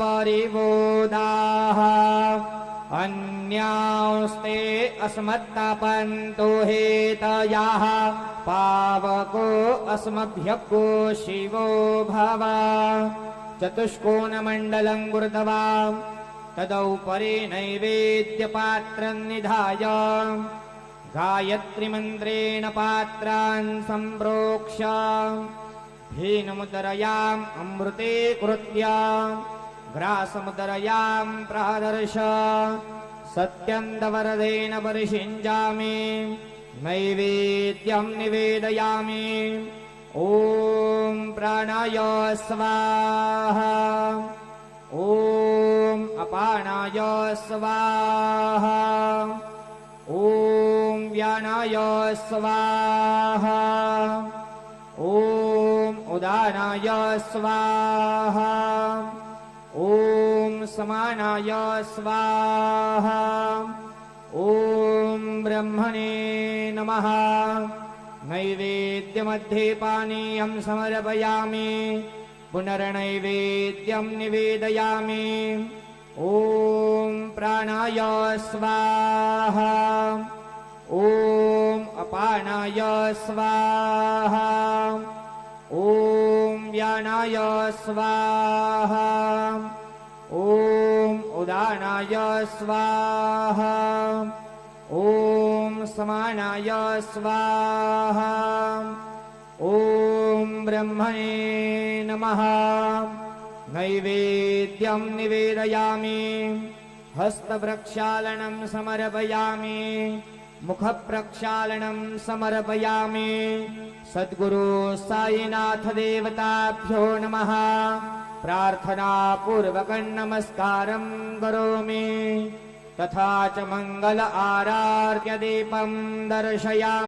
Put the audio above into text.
परिवोदाः अन्यांस्ते अस्मत्तापन्तो हेतयाः पावको अस्मभ्यको शिवो भव चतुष्कोणमण्डलं गुरुत्वा तदुपरि नैवेद्यपात्रं निधाय गायत्रीमन्त्रेण पात्रान् सम्प्रोक्ष्य धेनुमुदरयाम् अमृते कृत्य ग्रासमुदरयां प्रादर्श सत्यन्तवरदेन परिषिञ्जामि नैवेद्यं निवेदयामि ॐ प्राणाय स्वाहा ॐ अपानाय स्वाहा ॐ व्यानाय स्वाहा ॐ उदानाय स्वाहा ॐ समानाय स्वाहा ॐ ब्रह्मणे नमः नैवेद्यमध्ये पानीयं समर्पयामि पुनर्नैवेद्यं निवेदयामि ॐ प्राणाय स्वाहा ॐ अपानाय स्वाहा ॐ व्यानाय स्वाहा ॐ उदानाय स्वाहा ॐ समानाय स्वाहा ॐ ब्रह्मणे नमः नैवेद्यं निवेदयामि हस्तप्रक्षालनं समर्पयामि मुखप्रक्षालनं समर्पयामि सद्गुरु साईनाथ देवताभ्यो नमः प्रार्थनापूर्वकं नमस्कारं करोमि तथा च मंगल आरार्य दीपं दर्शयामि।